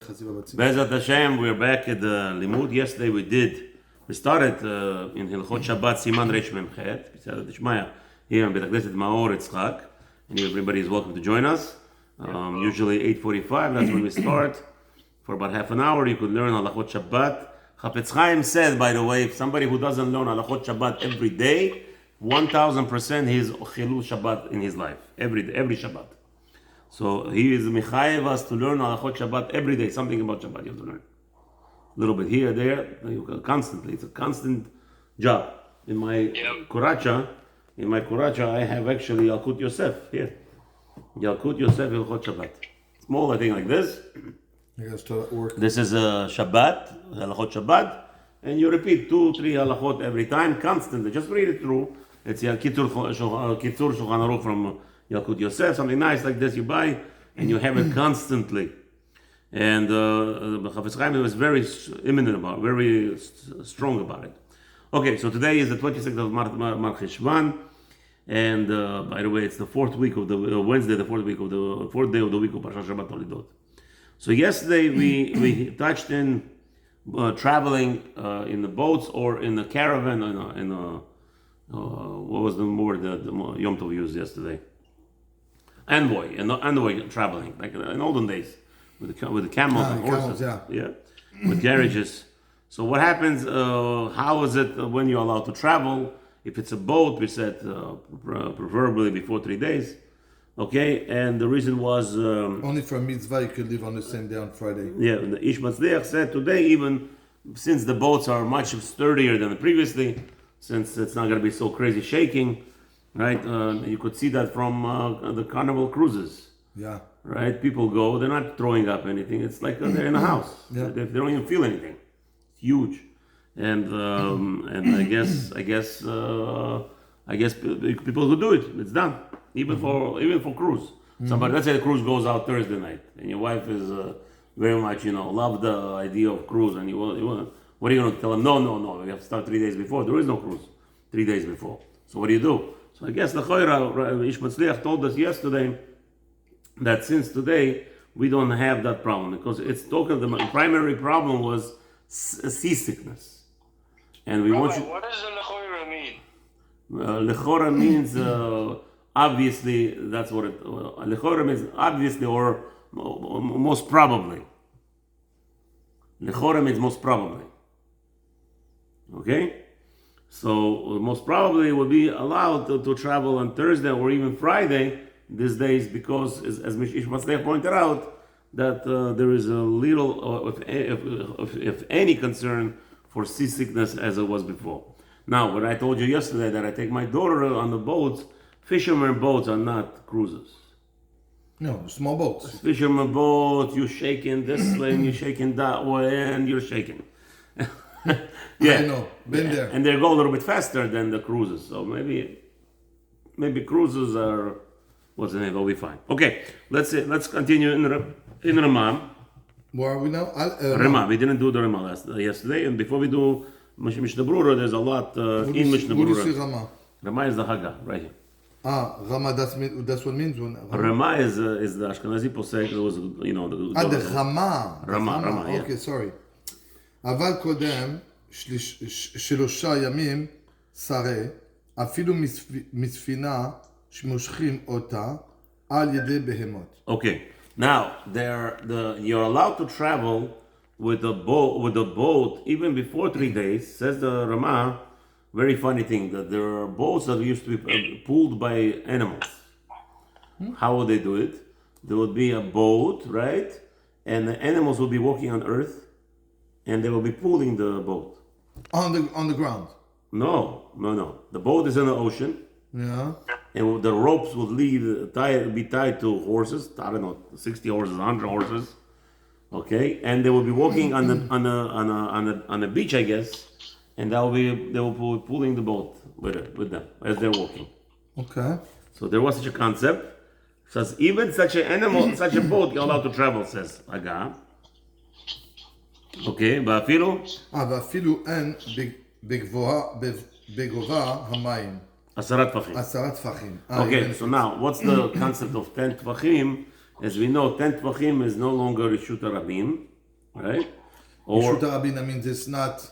Be'ezrat Hashem, we're back at the Limud. Yesterday we started in Halachot Shabbat Siman Reish Mem Chet. We said Shmaya here in Beit HaKnesset Maor Yitzchak, and everybody is welcome to join us. Usually 8:45, that's when we start. For about half an hour, you could learn Halachot Shabbat. Chafetz Chaim says, by the way, if somebody who doesn't learn Halachot Shabbat every day, 1,000% he is Chilul Shabbat in his life, every Shabbat. So he is mechayev us to learn Halachot Shabbat every day. Something about Shabbat you have to learn. A little bit here, there, constantly. It's a constant job. In my kuracha, I have actually Yalkut Yosef here. Yalkut Yosef Halachot Shabbat. Small, I think, like this. This is a Shabbat, Halachot Shabbat, and you repeat 2-3 halachot every time, constantly. Just read it through. It's Kitzur Shulchan Aruch from Yalkut Yosef, something nice like this you buy, and you have it constantly. And Chafetz Chaim was very imminent about it, very strong about it. Okay, so today is the 26th of Mar Cheshvan, and by the way, it's the fourth week of the Wednesday, the fourth day of the week of Parashat Shabbat Tolidot. So yesterday we touched in traveling in the boats or in the caravan, what was the word that Yom Tov used yesterday? Envoy traveling, like in olden days, with the camels and horses, with carriages. So what happens? How is it when you're allowed to travel? If it's a boat, we said preferably before 3 days. Okay, and the reason was only for a mitzvah you could leave on the same day on Friday. Yeah, the Ish Mazliach said today, even since the boats are much sturdier than previously, since it's not going to be so crazy shaking, right? You could see that from the Carnival cruises. Yeah. Right? People go, they're not throwing up anything. It's like they're in a house. Yeah. They don't even feel anything. It's huge, and I guess people who do it, it's done. Even for cruise. Somebody, let's say the cruise goes out Thursday night, and your wife is very much, love the idea of cruise, and you want. What are you going to tell them? No. We have to start 3 days before. There is no cruise 3 days before. So what do you do? So I guess the Choira, Ish Mazliach told us yesterday that since today we don't have that problem, because it's talking. The primary problem was seasickness, and we want you. What does the Lechora mean? Lechora means obviously. That's what it. Lechora means obviously or most probably. Lechora means most probably. Okay, so most probably would be allowed to travel on Thursday or even Friday these days, because as Ish Mazliach pointed out, that there is a little, if any, concern for seasickness as it was before. Now, what I told you yesterday, that I take my daughter on the boats, fishermen boats are not cruises. No, small boats. Fisherman boats, you're shaking this way and you're shaking that way and you're shaking. Yeah, I know, been there. And they go a little bit faster than the cruises, so maybe cruises are. What's the name? They'll be fine. Okay, let's continue in Ramah. Where are we now? Ramah. We didn't do the Ramah yesterday, and before we do Mishnah Berurah, there's a lot in Mishnah Berurah. Ramah? Ramah is the Haggah right here. Ramah. That's what it means. Ramah is the Ashkenazi posek. It was the Ramah. Ramah. Yeah. Okay, sorry. אבל קודם 3 ימים שרה, אפילו מספינה שמושכים אותה על ידי בהמות. Okay, now you're allowed to travel with a boat even before 3 days. Says the Ramah, very funny thing, that there are boats that used to be pulled by animals. How would they do it? There would be a boat, right? And the animals would be walking on earth, and they will be pulling the boat. On the ground? No. The boat is in the ocean. Yeah. And the ropes would be tied to horses. I don't know, 60 horses, 100 horses. Okay, and they will be walking on the beach, I guess, and they will be pulling the boat with them as they're walking. Okay. So there was such a concept. Says even such an animal, such a boat, you're allowed to travel. Says Haggah. Okay, ואפילו אין בגובה המים. 10 טפחים. עשרה טפחים. Okay, so now, what's the concept of 10 טפחים? as we know, 10 Tvachim is no longer Rishut Rabim, right? Or Rishut Rabin means it's not.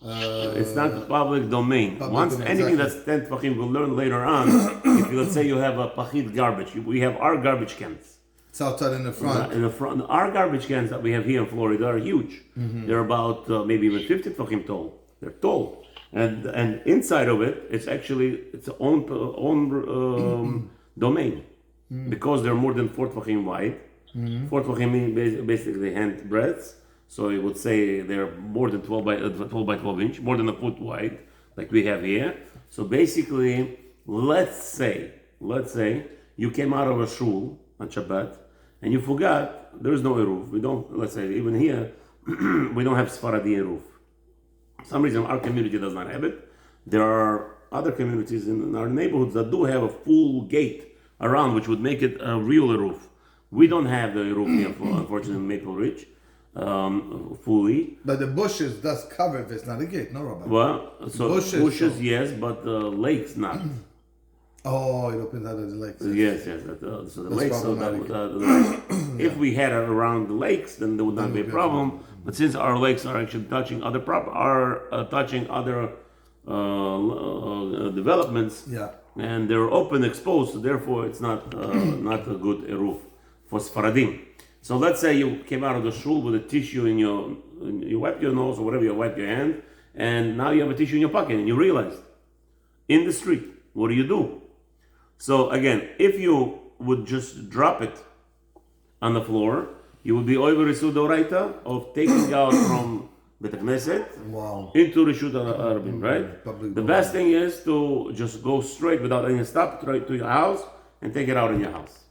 it's not public domain. Once domain, anything exactly. that's 10 Tvachim, we'll learn later on. If let's say you have a Pachid garbage, we have our garbage cans. It's outside in the front. In the front, our garbage cans that we have here in Florida are huge. They're about maybe even 50 Tvachim tall. They're tall. And inside of it, it's actually its own domain, because they're more than 4 Tvachim wide. 4 Tvachim mean basically hand breadths, so you would say they're more than 12 by 12 inch, more than a foot wide, like we have here. So basically, let's say you came out of a shul on Shabbat and you forgot there is no roof. We don't. Let's say even here we don't have Sfaradi roof. For some reason, our community does not have it. There are other communities in our neighborhoods that do have a full gate around, which would make it a real roof. We don't have the roof here, unfortunately, in Maple Ridge, fully. But the bushes does cover if it's not a gate, no, Rabbi? Well, so bushes, so. yes, but lakes not. Oh, it opens out of the lakes. Yes. So the lakes. So if we had it around the lakes, then there would not be a problem. But since our lakes are actually touching other developments, Yeah. and they're open, exposed, so therefore it's not a good roof for Sfaradim. So let's say you came out of the shul with a tissue you wipe your nose or whatever, you wipe your hand, and now you have a tissue in your pocket, and you realized in the street, what do? So again, if you would just drop it on the floor, you would be over Rishut Doraita of taking out from Bet Knesset into Rishut Arabim, right? The best thing is to just go straight without any stop to your house and take it out in your house.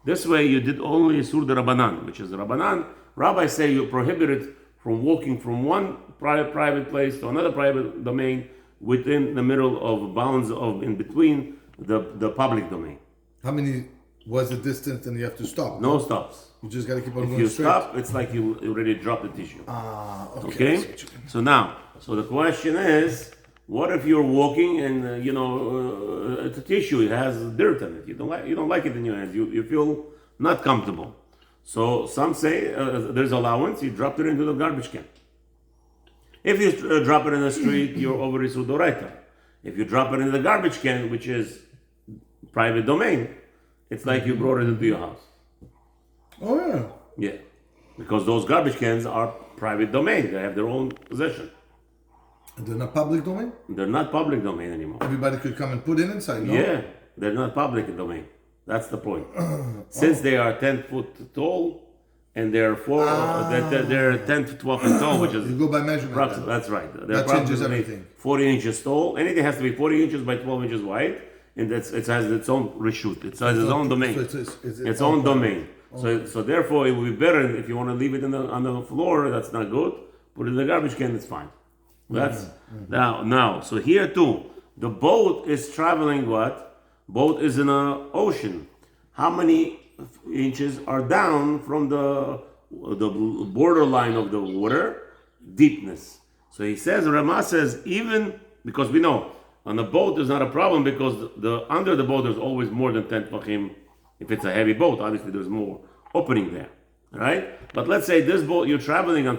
This way you did only Sur de Rabbanan, which is the Rabbanan. Rabbis say you prohibit it from walking from one private place to another private domain within the middle of bounds of in between the public domain. How many was the distance and you have to stop? No stops. You just got to keep on going If you straight. stop, it's like you already dropped the tissue. Okay. Okay? So now, the question is, what if you're walking and it's a tissue, it has dirt on it. You don't like it in your hands. You feel not comfortable. So some say there's allowance. You drop it into the garbage can. If you drop it in the street, you're over Rishut Doraita. If you drop it in the garbage can, which is private domain, it's like you brought it into your house. Oh yeah. Yeah, because those garbage cans are private domain. They have their own possession. They're not public domain? They're not public domain anymore. Everybody could come and put it inside, no? Yeah, they're not public domain. That's the point. Since they are 10 foot tall and they're 10 to 12 feet tall, which is you go by measurement. That's right. That changes everything. 40 inches tall. Anything has to be 40 inches by 12 inches wide, and it has its own reshut. It has its own domain. So its own domain. So therefore, it would be better if you want to leave it on the floor. That's not good. Put it in the garbage can. It's fine. That's now. So here too, the boat is traveling. What? Boat is in an ocean. How many inches are down from the borderline of the water deepness? So he says, Rama says, even because we know on the boat there's not a problem because under the boat there's always more than 10 tefachim. If it's a heavy boat, obviously there's more opening there, right? But let's say this boat you're traveling on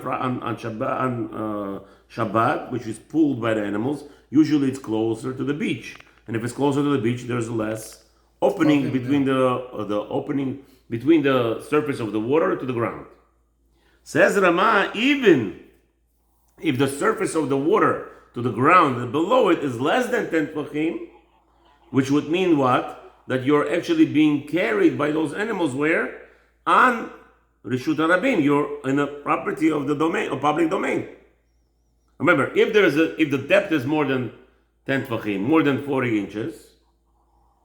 Shabbat, which is pulled by the animals. Usually it's closer to the beach, and if it's closer to the beach, there's less opening between the opening between the surface of the water to the ground. Says Rama, even if the surface of the water to the ground and below it is less than 10 tefachim, which would mean what? That you're actually being carried by those animals where? On Rishut Harabim, you're in a property of the domain, of public domain. Remember, if the depth is more than 10 tefachim, more than 40 inches,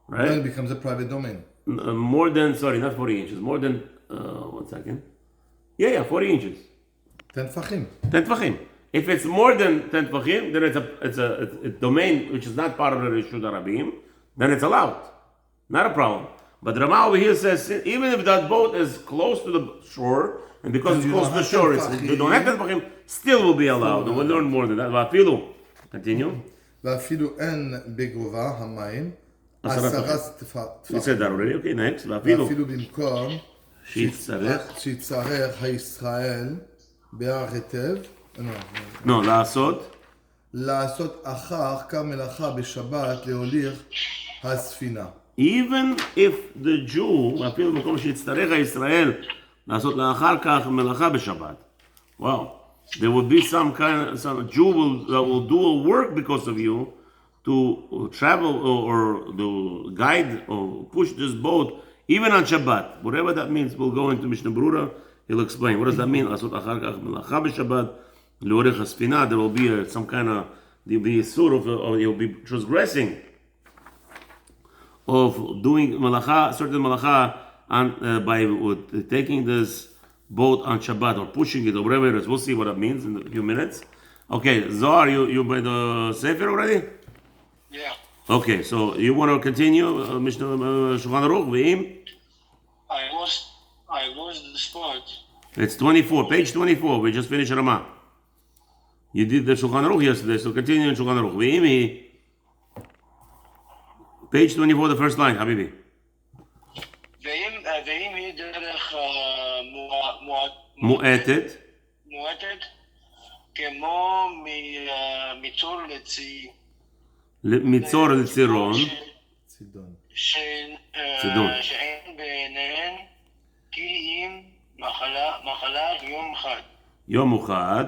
right? Then it becomes a private domain. More than 40 inches, more than, 40 inches. 10 tefachim. 10 tefachim. If it's more than 10 tefachim, then it's a domain which is not part of the Rishut Harabim, then it's allowed. Not a problem. But Rama over here says, even if that boat is close to the shore, and because it's close to the shore, you don't have 10 tefachim, still will be allowed. And we'll learn more than that. Vafilu. Continue. Vafilu en begova hamayim. You said that already. Okay, next. Vafilu. Vafilu bimkom שיצטרך הישראל בהר היטב, No, לעשות. לעשות אחר כך מלאכה בשבת להוליך הספינה. Even if the Jew, אפילו במקום שיצטרך הישראל לעשות לאחר כך מלאכה בשבת. Wow. There will be some Jew that will do a work because of you to travel or to guide or push this boat even on Shabbat. Whatever that means, we'll go into Mishnah Berurah. He'll explain. What does that mean? לעשות אחר כך מלאכה בשבת, להוליך הספינה. There will be some kind of, there'll be a sort of, or you'll be transgressing of doing malacha, certain malacha, by taking this boat on Shabbat or pushing it or whatever it is. We'll see what that means in a few minutes. Okay, Zohar, you by the Sefer already? Yeah. Okay, so you want to continue Mishnah Shulchan Aruch? Ve'im? I lost the spot. It's 24, page 24. We just finished Ramah. You did the Shulchan Aruch yesterday, so continue in Shulchan Aruch. Ve'im, page 24, the first line, Habibi. ואם היא דרך מועטת. מועטת, כמו מצור לצירון. צידון. שאין בעיניהן כי אם מחלת יום אחד. יום אחד.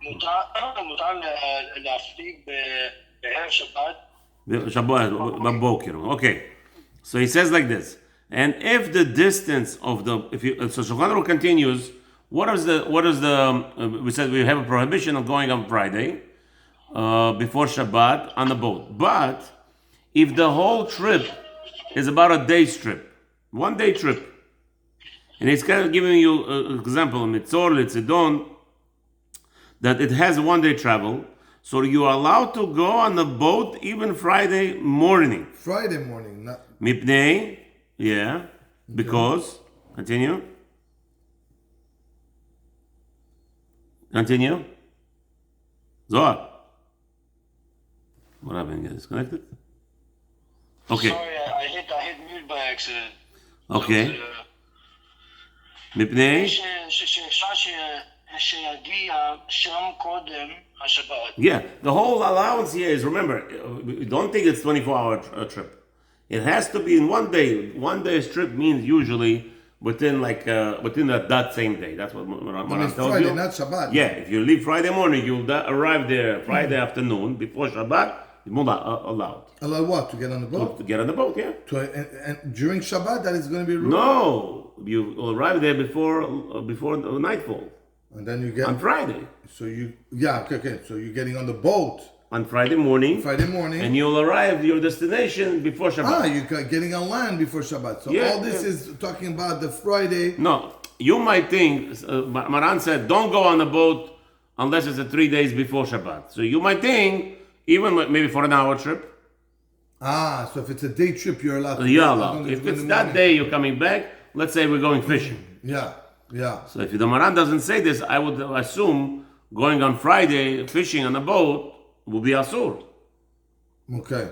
מותר להפליג בערב שבת. Shabbat, בבוקר. Okay. So he says like this. And if the distance of the, so Shulchan Aruch continues, what is the, we said we have a prohibition of going on Friday, before Shabbat on the boat. But if the whole trip is about a day's trip, 1 day trip, and he's kind of giving you an example, Mitzor, Litzidon, that it has 1 day travel, so you are allowed to go on the boat even Friday morning. Friday morning, not... Mipnei, yeah, because, continue. Zohar. What happened? Get disconnected? Okay. Sorry, I hit mute by accident. Okay. מפני? שיגיע שם קודם השבת. Yeah, the whole allowance here is, remember, don't think it's 24-hour trip. It has to be in 1 day. 1 day's trip means usually within that same day. That's what Maran tells Friday, you. not Shabbat. Yeah, if you leave Friday morning, you'll arrive there Friday afternoon before Shabbat. You're not allowed. Allow what? To get on the boat? To get on the boat, yeah. And during Shabbat, that is going to be rude? No, you will arrive there before nightfall. And then you get... On Friday. So okay. So you're getting on the boat. On Friday morning. And you'll arrive at your destination before Shabbat. You're getting on land before Shabbat. So all this is talking about the Friday. No, you might think, Maran said, don't go on the boat unless it's 3 days before Shabbat. So you might think, even maybe for an hour trip. So if it's a day trip, you're allowed to. You're allowed. If it's that day you're coming back, let's say we're going fishing. Yeah. So if the Maran doesn't say this, I would assume going on Friday, fishing on a boat, will be asur. Okay.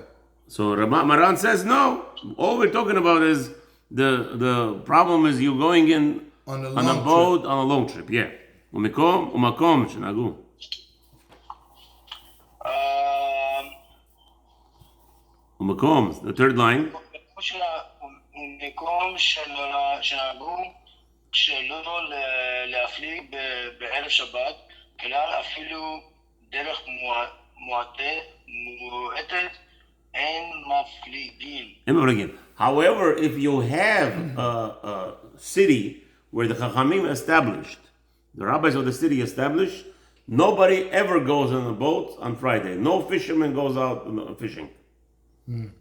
So Maran says no. All we're talking about is the problem is you going in on a boat on a long trip. Yeah. Umakom shenagu. Umakom, the third line. ומקום שנהגו שלא להפליג בערב שבת, כלל אפילו דרך מועטת אין מפליגים. However, if you have a city where the Chachamim established, the rabbis of the city established, nobody ever goes on a boat on Friday. No fisherman goes out fishing.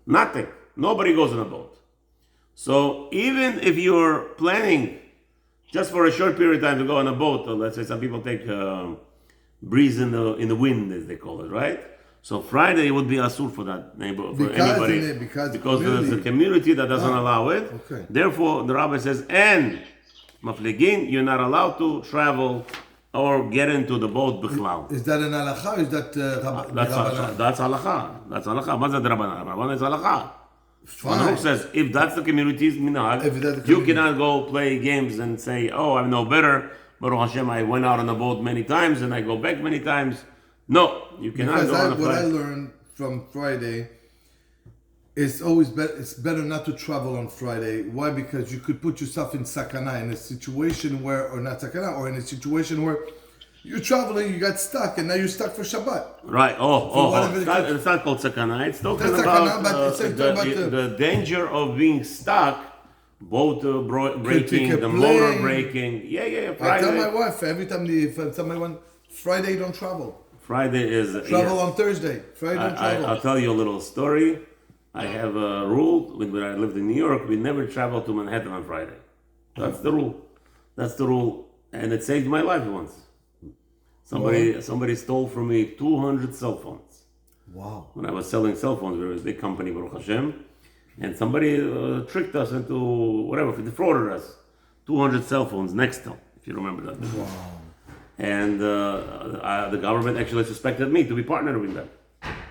Nothing. Nobody goes on a boat. So even if you're planning just for a short period of time to go on a boat, let's say some people take breeze in the wind, as they call it, right? So Friday would be asur for that neighbor, for anybody, because there's a community that doesn't allow it. Okay. Therefore, the rabbi says, and maflegin, you're not allowed to travel or get into the boat bichlal. Is that an halacha or is that That's halacha. That's halacha. What's that rabbanan? Rabbanan is halacha. Fine. says if that's the community's minhag, you cannot go play games and say, "Oh, I'm no better." Baruch Hashem, I went out on the boat many times and I go back many times. No, you cannot go on a what I flight. learned from Friday, it's always better. It's better not to travel on Friday. Why? Because you could put yourself in sakana, in a situation where, or not sakana, or in a situation where you're traveling, you got stuck, and now you're stuck for Shabbat. Right. It's not called sakana. It's talking about, the danger of being stuck, boat breaking, the motor breaking. Yeah. Friday. I tell my wife every time Friday don't travel. Friday is travel on Thursday. Friday don't travel. I'll tell you a little story. I have a rule when I lived in New York. We never travel to Manhattan on Friday. That's the rule. And it saved my life once. Somebody stole from me 200 cell phones. Wow. When I was selling cell phones, we were a big company, Baruch Hashem, and somebody tricked us into whatever, defrauded us. 200 cell phones, Nextel, if you remember that. Wow. And the government actually suspected me to be partnered with them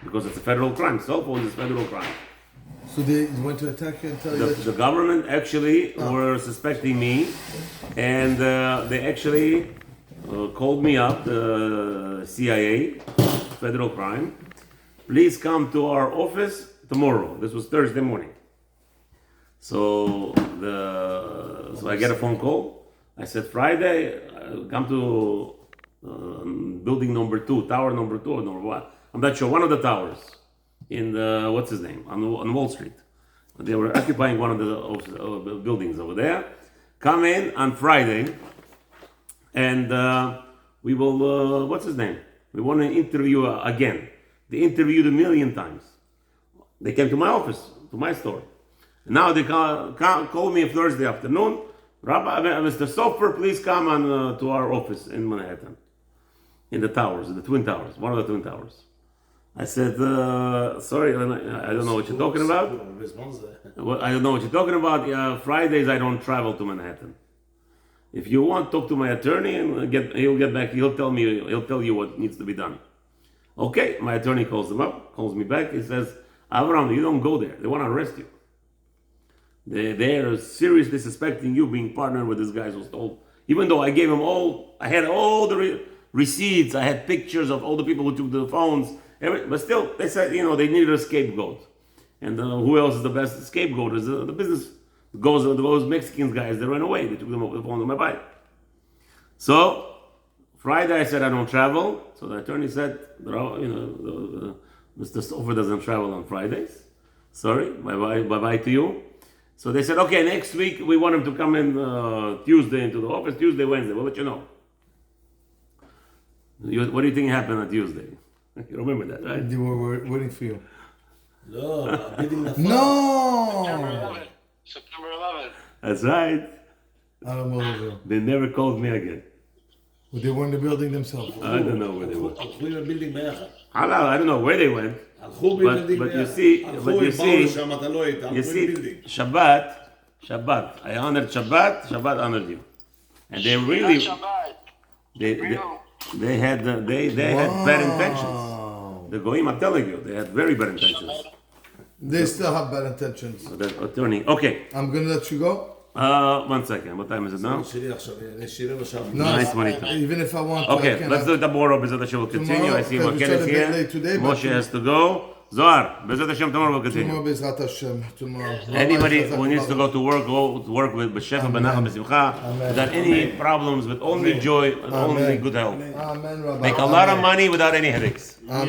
because it's a federal crime. Cell phones is federal crime. So they went to attack you and tell you that the government actually were suspecting me, and they actually called me up, the CIA, federal crime. Please come to our office tomorrow. This was Thursday morning. So I get a phone call. I said Friday, come to building number 2, tower number 2 or number 1. I'm not sure. One of the towers in the what's his name on Wall Street. They were occupying one of the buildings over there. Come in on Friday. And we will, what's his name? We want to interview again. They interviewed 1 million times. They came to my office, to my store. And now they call me Thursday afternoon. Rabbi, Mr. Sofer, please come on to our office in Manhattan. In the towers, in the Twin Towers, one of the Twin Towers. I said, sorry, I don't know what you're talking about. I don't know what you're talking about. Fridays I don't travel to Manhattan. If you want, talk to my attorney and he'll get back. He'll tell you what needs to be done. Okay, my attorney calls me back. He says, Avram, you don't go there. They want to arrest you. They're seriously suspecting you being partnered with this guy who stole. Even though I gave him I had all the receipts. I had pictures of all the people who took the phones. But still, they said, they needed a scapegoat. And who else is the best scapegoat? Is the business. Those Mexican guys, they ran away. They took them off the phone on my bike. So Friday I said I don't travel. So the attorney said, Mr. Sofer doesn't travel on Fridays. Sorry, bye-bye to you. So they said, okay, next week we want him to come in Tuesday into the office. Tuesday, Wednesday, we'll let you know. What do you think happened on Tuesday? You remember that, right? They were waiting for you. No! September 11th. That's right. I don't believe it. They never called me again. Well, they were in the building themselves. I don't know where they went. I don't know where they went. But you see, Shabbat. I honored Shabbat. Shabbat honored you, and they really, they had bad intentions. The goyim, I'm telling you, they had very bad intentions. They still have bad intentions. So that attorney. Okay. I'm gonna let you go. 1 second. What time is it now? No, 9:22. Even if I want. Okay, let's do it tomorrow. Bezat Hashem will continue. I see Makel is here. Moshe has to go. Zohar, Bezat Hashem tomorrow will continue. Tomorrow, Bezat Hashem. Tomorrow. Anybody who needs to go to work, go to work with B'Shefa, B'Nacham, B'Simcha. Without any problems, with only joy and only good health. Amen, Rabbi. Make a lot of money without any headaches. Amen.